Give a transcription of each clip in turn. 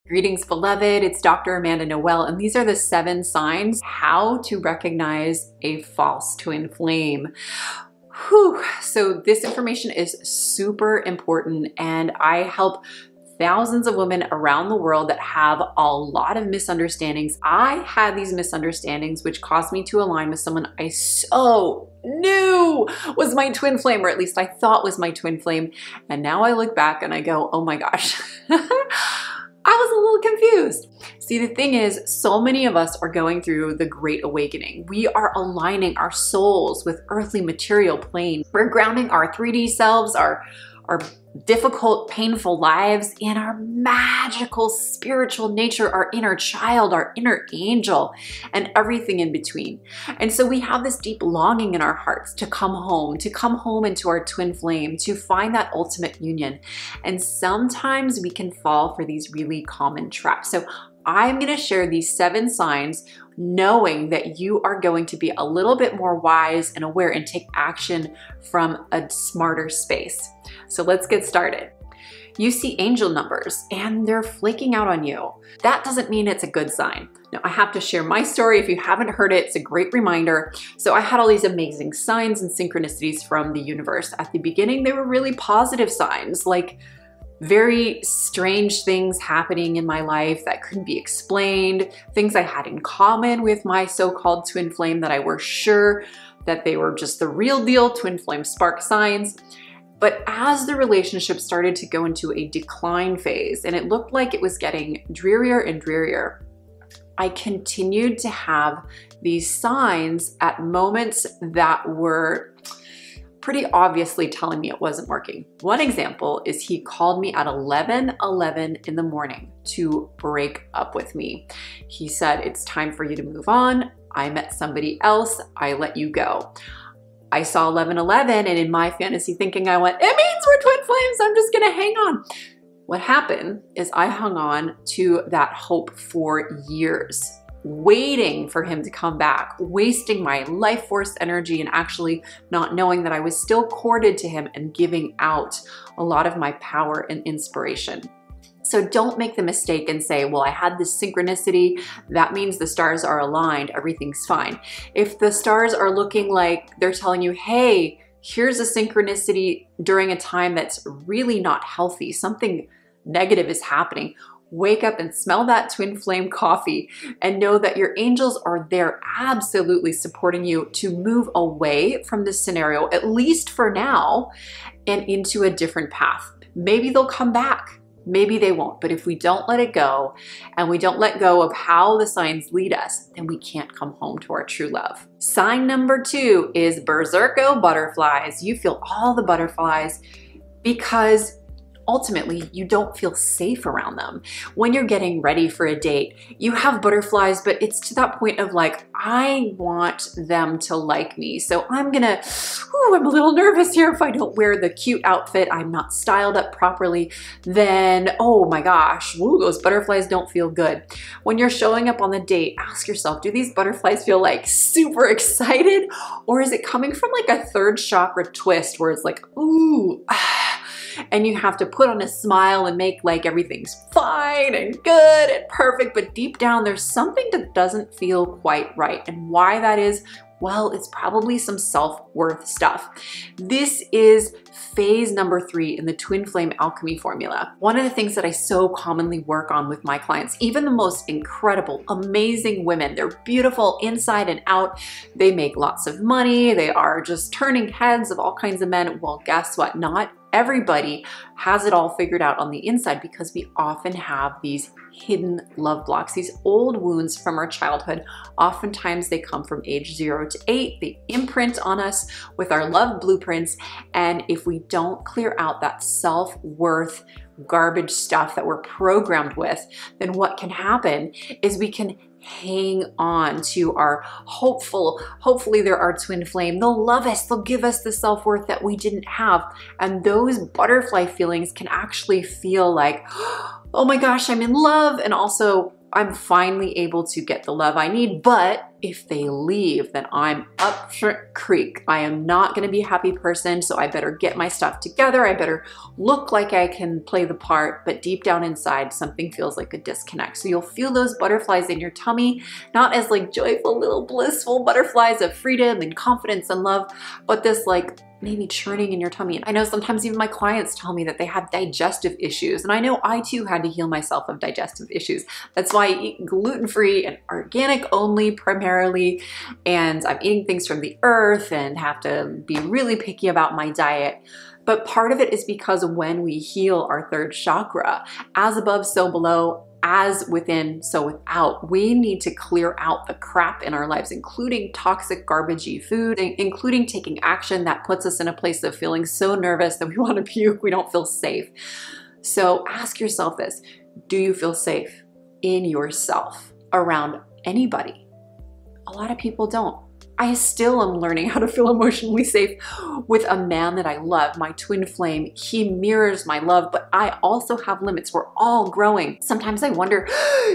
Greetings, beloved. It's Dr. Amanda Noel, and these are the 7 signs how to recognize a false twin flame. Whew. So this information is super important, and I help thousands of women around the world that have a lot of misunderstandings. I had these misunderstandings which caused me to align with someone I so knew was my twin flame, or at least I thought was my twin flame. And now I look back and I go, oh my gosh, I was a little confused. See, the thing is, so many of us are going through the Great Awakening. We are aligning our souls with earthly material plane. We're grounding our 3D selves, our difficult, painful lives in our magical spiritual nature, our inner child, our inner angel, and everything in between. And so we have this deep longing in our hearts to come home into our twin flame, to find that ultimate union. And sometimes we can fall for these really common traps. So I'm going to share these 7 signs, knowing that you are going to be a little bit more wise and aware and take action from a smarter space. So let's get started. You see angel numbers and they're flaking out on you. That doesn't mean it's a good sign. Now, I have to share my story. If you haven't heard it, it's a great reminder. So I had all these amazing signs and synchronicities from the universe. At the beginning, they were really positive signs, like very strange things happening in my life that couldn't be explained, things I had in common with my so-called twin flame that I were sure that they were just the real deal twin flame spark signs. But as the relationship started to go into a decline phase and it looked like it was getting drearier and drearier, I continued to have these signs at moments that were pretty obviously telling me it wasn't working. One example is he called me at 11:11 in the morning to break up with me. He said, it's time for you to move on. I met somebody else. I let you go. I saw 11:11, and in my fantasy thinking, I went, it means we're twin flames. I'm just gonna hang on. What happened is I hung on to that hope for years, waiting for him to come back, wasting my life force energy and actually not knowing that I was still corded to him and giving out a lot of my power and inspiration. So don't make the mistake and say, well, I had this synchronicity. That means the stars are aligned. Everything's fine. If the stars are looking like they're telling you, hey, here's a synchronicity during a time that's really not healthy, something negative is happening, wake up and smell that twin flame coffee and know that your angels are there absolutely supporting you to move away from this scenario, at least for now, and into a different path. Maybe they'll come back. Maybe they won't. But if we don't let it go and we don't let go of how the signs lead us, then we can't come home to our true love. Sign number 2 is Berserko butterflies. You feel all the butterflies because ultimately, you don't feel safe around them. When you're getting ready for a date, you have butterflies, but it's to that point of like, I want them to like me. So I'm a little nervous here. If I don't wear the cute outfit, I'm not styled up properly, then, oh my gosh, those butterflies don't feel good. When you're showing up on the date, ask yourself, do these butterflies feel like super excited? Or is it coming from like a 3rd chakra twist where it's like, ooh, and you have to put on a smile and make like everything's fine and good and perfect, but deep down there's something that doesn't feel quite right. And why that is, well, it's probably some self-worth stuff. This is phase number 3 in the twin flame alchemy formula. One of the things that I so commonly work on with my clients, even the most incredible, amazing women, they're beautiful inside and out. They make lots of money. They are just turning heads of all kinds of men. Well, guess what? Not everybody has it all figured out on the inside, because we often have these hidden love blocks, these old wounds from our childhood. Oftentimes they come from age 0 to 8. They imprint on us with our love blueprints. And if we don't clear out that self-worth garbage stuff that we're programmed with, then what can happen is we can hang on to our hopefully they're our twin flame. They'll love us. They'll give us the self-worth that we didn't have. And those butterfly feelings can actually feel like, oh my gosh, I'm in love. And also I'm finally able to get the love I need, but if they leave, then I'm up for creek. I am not gonna be a happy person, so I better get my stuff together. I better look like I can play the part, but deep down inside, something feels like a disconnect. So you'll feel those butterflies in your tummy, not as like joyful little blissful butterflies of freedom and confidence and love, but this like maybe churning in your tummy. And I know sometimes even my clients tell me that they have digestive issues. And I know I too had to heal myself of digestive issues. That's why I eat gluten-free and organic only primarily. And I'm eating things from the earth and have to be really picky about my diet. But part of it is because when we heal our third chakra, as above, so below, as within, so without, we need to clear out the crap in our lives, including toxic, garbagey food, including taking action that puts us in a place of feeling so nervous that we want to puke, we don't feel safe. So ask yourself this: do you feel safe in yourself around anybody? A lot of people don't. I still am learning how to feel emotionally safe with a man that I love, my twin flame. He mirrors my love, but I also have limits. We're all growing. Sometimes I wonder,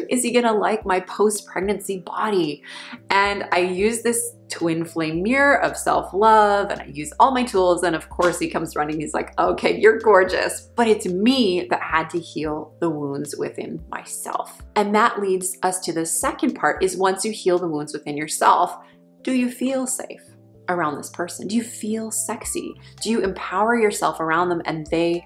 is he gonna like my post-pregnancy body? And I use this twin flame mirror of self-love, and I use all my tools, and of course he comes running. He's like, okay, you're gorgeous. But it's me that had to heal the wounds within myself. And that leads us to the second part, is once you heal the wounds within yourself, do you feel safe around this person? Do you feel sexy? Do you empower yourself around them and they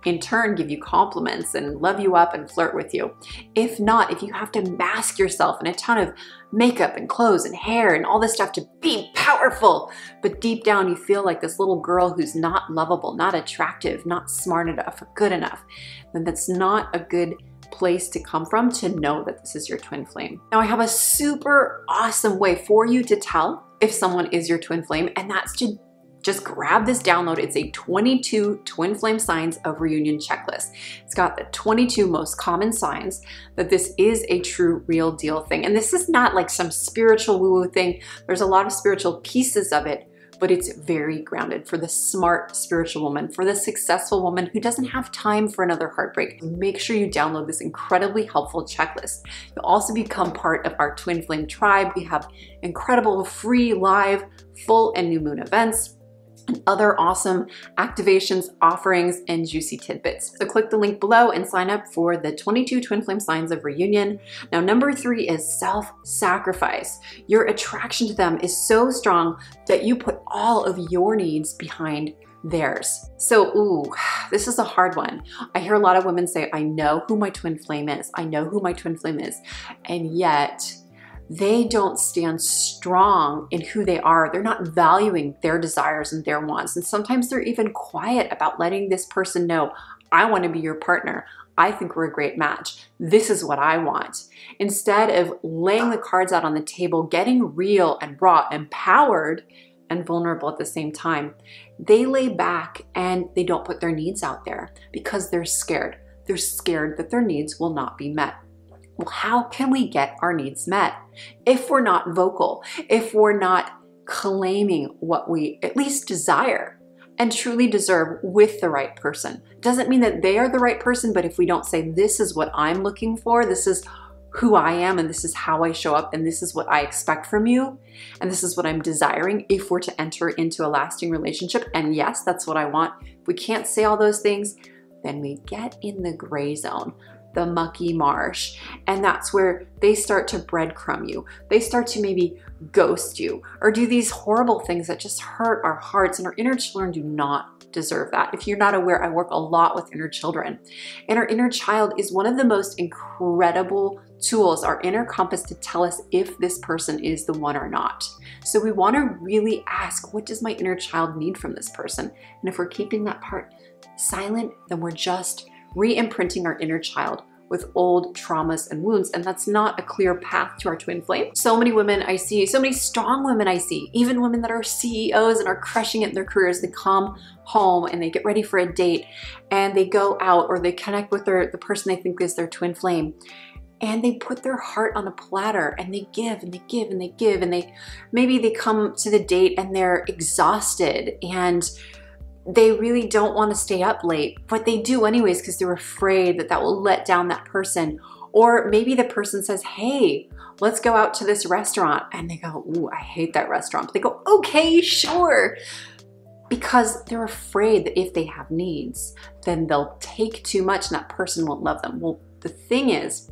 in turn give you compliments and love you up and flirt with you? If not, if you have to mask yourself in a ton of makeup and clothes and hair and all this stuff to be powerful, but deep down you feel like this little girl who's not lovable, not attractive, not smart enough, or good enough, then that's not a good place to come from to know that this is your twin flame. Now I have a super awesome way for you to tell if someone is your twin flame, and that's to just grab this download. It's a 22 twin flame signs of reunion checklist. It's got the 22 most common signs that this is a true real deal thing. And this is not like some spiritual woo-woo thing. There's a lot of spiritual pieces of it, but it's very grounded for the smart spiritual woman, for the successful woman who doesn't have time for another heartbreak. Make sure you download this incredibly helpful checklist. You'll also become part of our Twin Flame tribe. We have incredible free live full and new moon events, and other awesome activations, offerings, and juicy tidbits. So click the link below and sign up for the 22 twin flame signs of reunion. Now, number 3 is self-sacrifice. Your attraction to them is so strong that you put all of your needs behind theirs. So, this is a hard one. I hear a lot of women say, I know who my twin flame is. I know who my twin flame is. And yet, they don't stand strong in who they are. They're not valuing their desires and their wants. And sometimes they're even quiet about letting this person know, I want to be your partner. I think we're a great match. This is what I want. Instead of laying the cards out on the table, getting real and raw, empowered and vulnerable at the same time, they lay back and they don't put their needs out there because they're scared. They're scared that their needs will not be met. Well, how can we get our needs met if we're not vocal, if we're not claiming what we at least desire and truly deserve with the right person? Doesn't mean that they are the right person, but if we don't say, this is what I'm looking for, this is who I am, and this is how I show up, and this is what I expect from you, and this is what I'm desiring if we're to enter into a lasting relationship, and yes, that's what I want. If we can't say all those things, then we get in the gray zone, the mucky marsh. And that's where they start to breadcrumb you. They start to maybe ghost you or do these horrible things that just hurt our hearts, and our inner children do not deserve that. If you're not aware, I work a lot with inner children, and our inner child is one of the most incredible tools, our inner compass, to tell us if this person is the one or not. So we want to really ask, what does my inner child need from this person? And if we're keeping that part silent, then we're just re-imprinting our inner child with old traumas and wounds, and that's not a clear path to our twin flame. So many women I see, so many strong women I see, even women that are CEOs and are crushing it in their careers, they come home and they get ready for a date and they go out or they connect with the person they think is their twin flame, and they put their heart on a platter and they give and they give and they give, and maybe they come to the date and they're exhausted and they really don't want to stay up late, but they do anyways because they're afraid that that will let down that person. Or maybe the person says, hey, let's go out to this restaurant. And they go, ooh, I hate that restaurant. But they go, okay, sure. Because they're afraid that if they have needs, then they'll take too much and that person won't love them. Well, the thing is,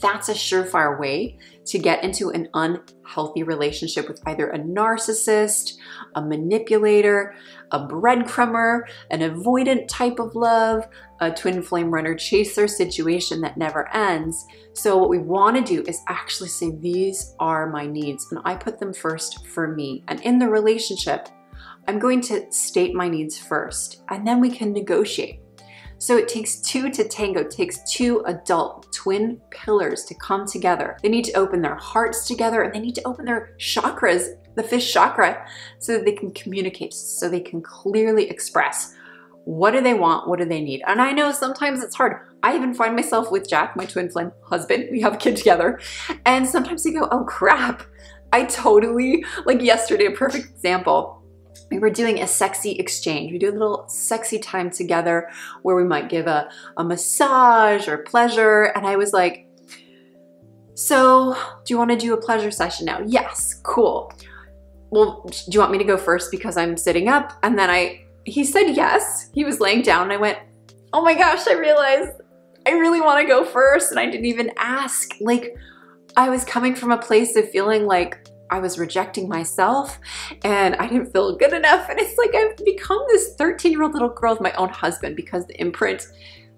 that's a surefire way to get into an unhealthy relationship with either a narcissist, a manipulator, a breadcrumber, an avoidant type of love, a twin flame runner chaser situation that never ends. So what we want to do is actually say, these are my needs, and I put them first for me. And in the relationship, I'm going to state my needs first, and then we can negotiate. So it takes two to tango. It takes two adult twin pillars to come together. They need to open their hearts together, and they need to open their chakras, the fifth chakra, so that they can communicate, so they can clearly express what do they want, what do they need. And I know sometimes it's hard. I even find myself with Jack, my twin flame husband. We have a kid together. And sometimes you go, oh crap, I totally, like yesterday, a perfect example. We were doing a sexy exchange. We do a little sexy time together where we might give a massage or pleasure. And I was like, so do you want to do a pleasure session now? Yes, cool. Well, do you want me to go first because I'm sitting up? And then he said yes. He was laying down and I went, oh my gosh, I realized I really want to go first. And I didn't even ask. Like, I was coming from a place of feeling like I was rejecting myself and I didn't feel good enough. And it's like I've become this 13-year-old little girl with my own husband because the imprint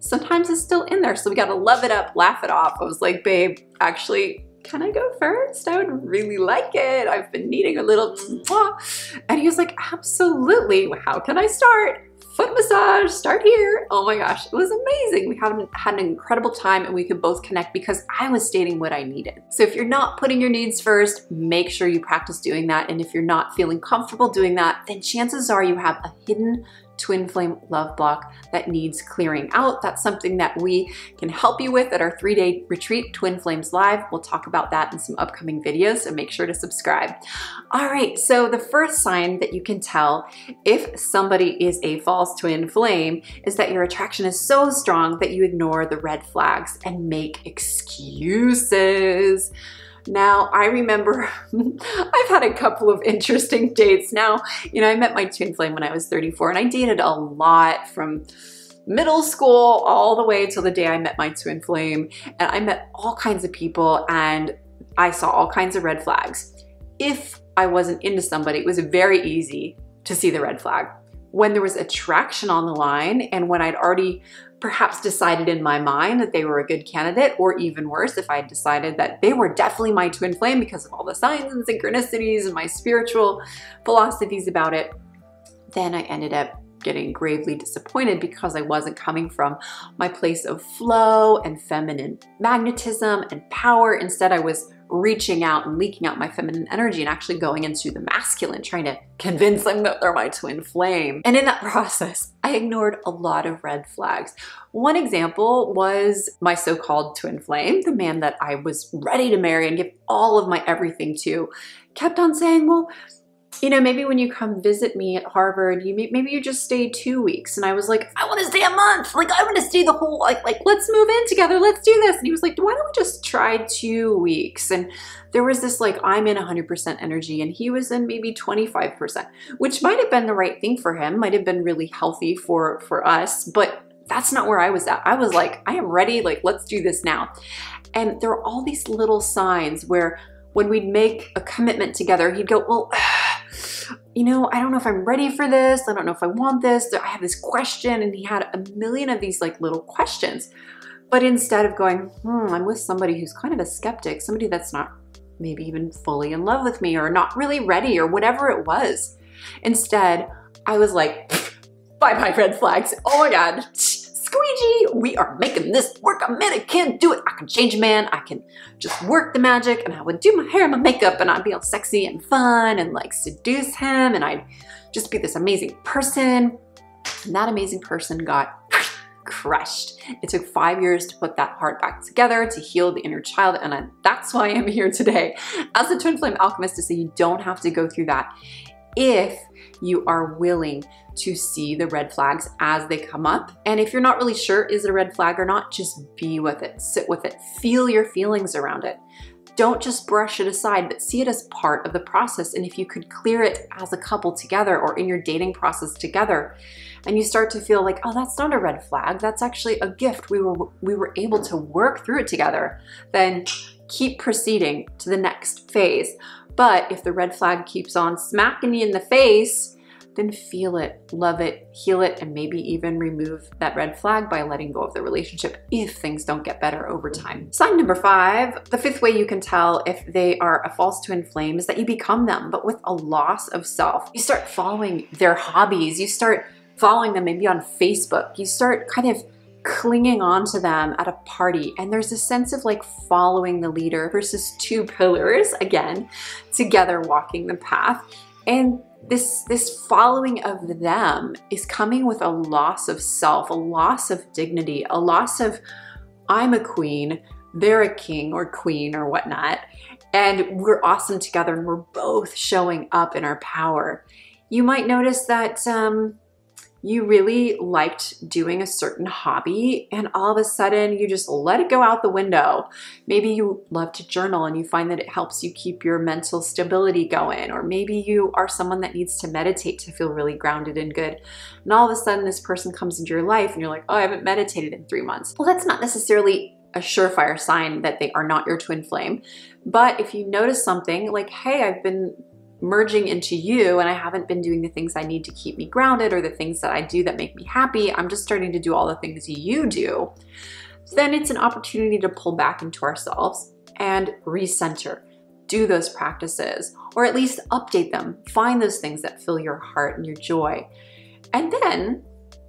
sometimes is still in there. So we got to love it up, laugh it off. I was like, babe, actually, can I go first? I would really like it. I've been needing a little mwah. And he was like, absolutely. How can I start? Foot massage, start here. Oh my gosh, it was amazing. We had an incredible time and we could both connect because I was stating what I needed. So if you're not putting your needs first, make sure you practice doing that. And if you're not feeling comfortable doing that, then chances are you have a hidden twin flame love block that needs clearing out. That's something that we can help you with at our 3-day retreat, Twin Flames Live. We'll talk about that in some upcoming videos, so make sure to subscribe. All right, so the first sign that you can tell if somebody is a false twin flame is that your attraction is so strong that you ignore the red flags and make excuses. Now, I remember I've had a couple of interesting dates. Now, you know, I met my twin flame when I was 34 and I dated a lot from middle school all the way till the day I met my twin flame. And I met all kinds of people and I saw all kinds of red flags. If I wasn't into somebody, it was very easy to see the red flag. When there was attraction on the line and when I'd already perhaps decided in my mind that they were a good candidate, or even worse, if I had decided that they were definitely my twin flame because of all the signs and synchronicities and my spiritual philosophies about it, then I ended up getting gravely disappointed because I wasn't coming from my place of flow and feminine magnetism and power. Instead, I was reaching out and leaking out my feminine energy and actually going into the masculine, trying to convince them that they're my twin flame. And in that process, I ignored a lot of red flags. One example was my so-called twin flame, the man that I was ready to marry and give all of my everything to, kept on saying, well, you know, maybe when you come visit me at Harvard, maybe you just stay 2 weeks. And I was like, I want to stay a month. Like, I want to stay the whole, like, let's move in together. Let's do this. And he was like, why don't we just try 2 weeks? And there was this, like, I'm in 100% energy and he was in maybe 25%, which might have been the right thing for him, might have been really healthy for us, but that's not where I was at. I was like, I am ready. Like, let's do this now. And there were all these little signs where when we'd make a commitment together, he'd go, well, you know, I don't know if I'm ready for this. I don't know if I want this. I have this question. And he had a million of these like little questions. But instead of going, I'm with somebody who's kind of a skeptic, somebody that's not maybe even fully in love with me or not really ready or whatever it was. Instead, I was like, bye-bye red flags. Oh my God. Squeegee, we are making this work. A man, I can't do it. I can change a man. I can just work the magic and I would do my hair and my makeup and I'd be all sexy and fun and like seduce him and I'd just be this amazing person. And that amazing person got crushed. It took 5 years to put that heart back together, to heal the inner child. And that's why I'm here today as a twin flame alchemist, to say you don't have to go through that. if you are willing to see the red flags as they come up. And if you're not really sure, is it a red flag or not, just be with it, sit with it, feel your feelings around it. Don't just brush it aside, but see it as part of the process. And if you could clear it as a couple together or in your dating process together, and you start to feel like, oh, that's not a red flag, that's actually a gift, we were able to work through it together, then keep proceeding to the next phase. But if the red flag keeps on smacking you in the face, then feel it, love it, heal it, and maybe even remove that red flag by letting go of the relationship if things don't get better over time. Sign number 5, the 5th way you can tell if they are a false twin flame is that you become them, but with a loss of self. You start following their hobbies, you start following them maybe on Facebook, you start kind of clinging on to them at a party, and there's a sense of like following the leader versus 2 pillars, again, together walking the path. And this following of them is coming with a loss of self, a loss of dignity, a loss of I'm a queen, they're a king or queen or whatnot, and we're awesome together and we're both showing up in our power. You might notice that you really liked doing a certain hobby and all of a sudden you just let it go out the window. Maybe you love to journal and you find that it helps you keep your mental stability going, or maybe you are someone that needs to meditate to feel really grounded and good. And all of a sudden this person comes into your life and you're like, oh, I haven't meditated in 3 months. Well, that's not necessarily a surefire sign that they are not your twin flame. But if you notice something like, hey, I've been merging into you and I haven't been doing the things I need to keep me grounded or the things that I do that make me happy, I'm just starting to do all the things you do, then it's an opportunity to pull back into ourselves and recenter, do those practices, or at least update them, find those things that fill your heart and your joy. And then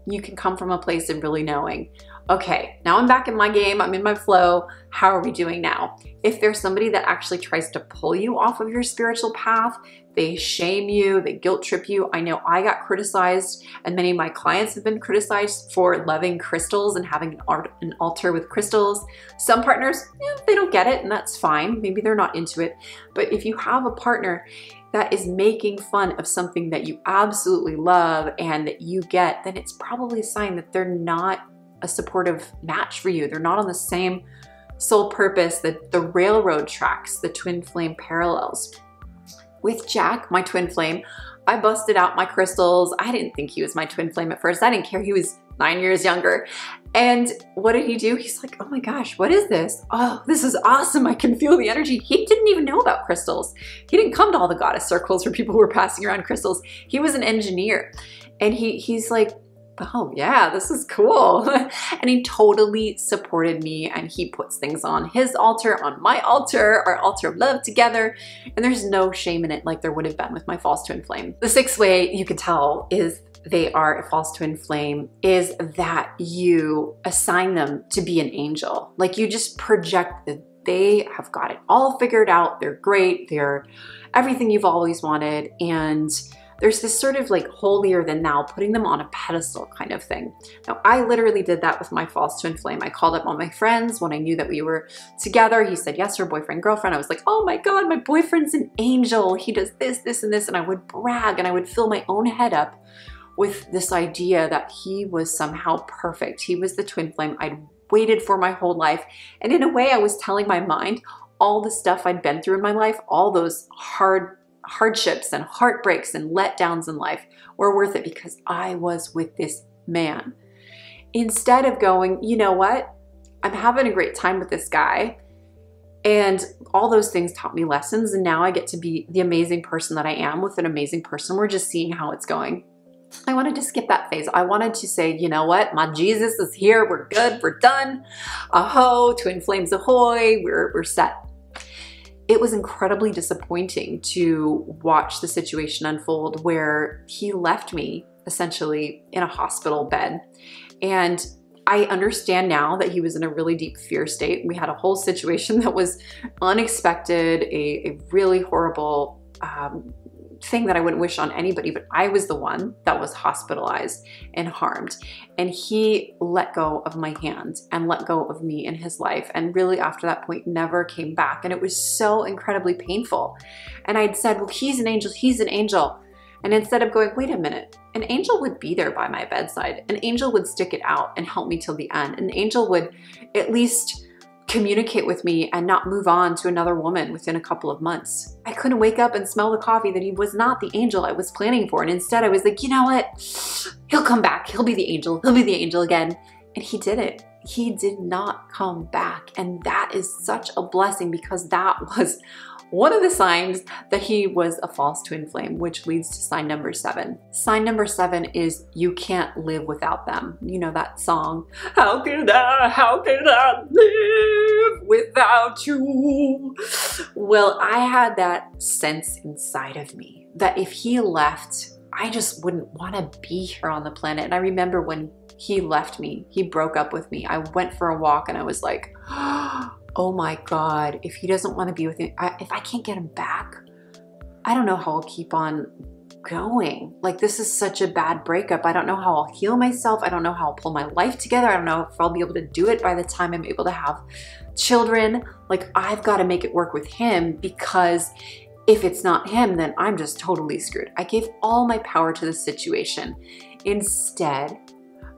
you can come from a place of really knowing, okay, now I'm back in my game, I'm in my flow, how are we doing now? If there's somebody that actually tries to pull you off of your spiritual path, they shame you, they guilt trip you. I know I got criticized and many of my clients have been criticized for loving crystals and having an altar with crystals. Some partners, they don't get it and that's fine. Maybe they're not into it. But if you have a partner that is making fun of something that you absolutely love and that you get, then it's probably a sign that they're not a supportive match for you. They're not on the same soul purpose, the railroad tracks, the twin flame parallels. With Jack, my twin flame, I busted out my crystals. I didn't think he was my twin flame at first. I didn't care. He was 9 years younger. And what did he do? He's like, oh my gosh, what is this? Oh, this is awesome. I can feel the energy. He didn't even know about crystals. He didn't come to all the goddess circles where people were passing around crystals. He was an engineer. And he's like, oh yeah, this is cool. And he totally supported me and he puts things on his altar, on my altar, our altar of love together. And there's no shame in it like there would have been with my false twin flame. The 6th way you can tell is they are a false twin flame is that you assign them to be an angel. Like you just project that they have got it all figured out. They're great. They're everything you've always wanted. And there's this sort of like holier than thou, putting them on a pedestal kind of thing. Now, I literally did that with my false twin flame. I called up all my friends when I knew that we were together. He said, yes, her boyfriend, girlfriend. I was like, oh my God, my boyfriend's an angel. He does this, this, and this. And I would brag and I would fill my own head up with this idea that he was somehow perfect. He was the twin flame I'd waited for my whole life. And in a way, I was telling my mind all the stuff I'd been through in my life, all those hardships and heartbreaks and letdowns in life were worth it because I was with this man. Instead of going, you know what? I'm having a great time with this guy. And all those things taught me lessons. And now I get to be the amazing person that I am with an amazing person. We're just seeing how it's going. I wanted to skip that phase. I wanted to say, you know what? My Jesus is here. We're good. We're done. Aho, twin flames ahoy. We're set. It was incredibly disappointing to watch the situation unfold where he left me essentially in a hospital bed. And I understand now that he was in a really deep fear state. We had a whole situation that was unexpected, a really horrible thing that I wouldn't wish on anybody, but I was the one that was hospitalized and harmed. And he let go of my hand and let go of me in his life. And really after that point, never came back. And it was so incredibly painful. And I'd said, well, he's an angel, he's an angel. And instead of going, wait a minute, an angel would be there by my bedside. An angel would stick it out and help me till the end. An angel would at least communicate with me and not move on to another woman within a couple of months. I couldn't wake up and smell the coffee that he was not the angel I was planning for. And instead I was like, you know what? He'll come back. He'll be the angel. He'll be the angel again. And he didn't. He did not come back. And that is such a blessing, because that was one of the signs that he was a false twin flame, which leads to sign number 7. Sign number 7 is you can't live without them. You know that song, how can I live without you? Well, I had that sense inside of me that if he left, I just wouldn't want to be here on the planet. And I remember when he left me, he broke up with me. I went for a walk and I was like, oh my God, if he doesn't want to be with me, if I can't get him back, I don't know how I'll keep on going. Like, this is such a bad breakup. I don't know how I'll heal myself. I don't know how I'll pull my life together. I don't know if I'll be able to do it by the time I'm able to have children. Like, I've got to make it work with him, because if it's not him, then I'm just totally screwed. I gave all my power to the situation instead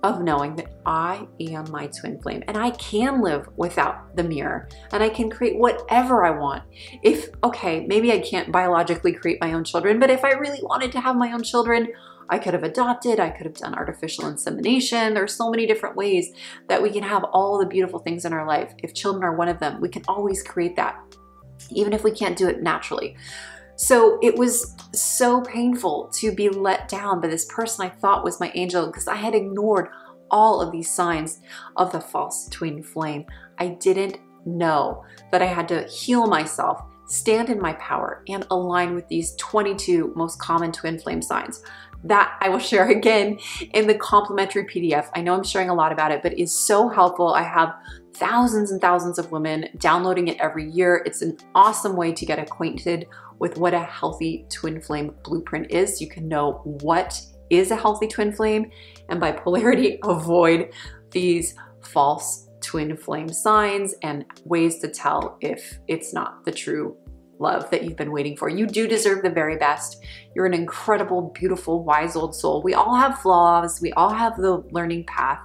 of knowing that I am my twin flame and I can live without the mirror and I can create whatever I want. If, okay, maybe I can't biologically create my own children, but if I really wanted to have my own children, I could have adopted, I could have done artificial insemination. There's so many different ways that we can have all the beautiful things in our life. If children are one of them, we can always create that, even if we can't do it naturally. So it was so painful to be let down by this person I thought was my angel, because I had ignored all of these signs of the false twin flame. I didn't know that I had to heal myself, stand in my power, and align with these 22 most common twin flame signs. That I will share again in the complimentary PDF. I know I'm sharing a lot about it, but it is so helpful. I have thousands and thousands of women downloading it every year. It's an awesome way to get acquainted with what a healthy twin flame blueprint is. You can know what is a healthy twin flame, and by polarity, avoid these false twin flame signs and ways to tell if it's not the true love that you've been waiting for. You do deserve the very best. You're an incredible, beautiful, wise old soul. We all have flaws. We all have the learning path.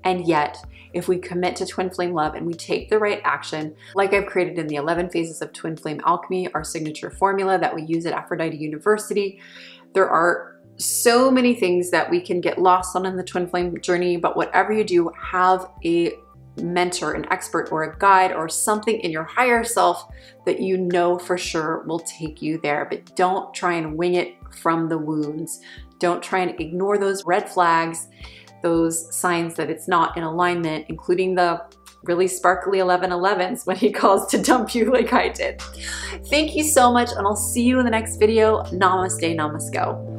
And yet, if we commit to twin flame love and we take the right action, like I've created in the 11 phases of twin flame alchemy, our signature formula that we use at Aphrodite University, there are so many things that we can get lost on in the twin flame journey. But whatever you do, have a mentor, an expert, or a guide, or something in your higher self that you know for sure will take you there. But don't try and wing it from the wounds. Don't try and ignore those red flags, those signs that it's not in alignment, including the really sparkly 1111s when he calls to dump you like I did. Thank you so much, and I'll see you in the next video. Namaste, namasko.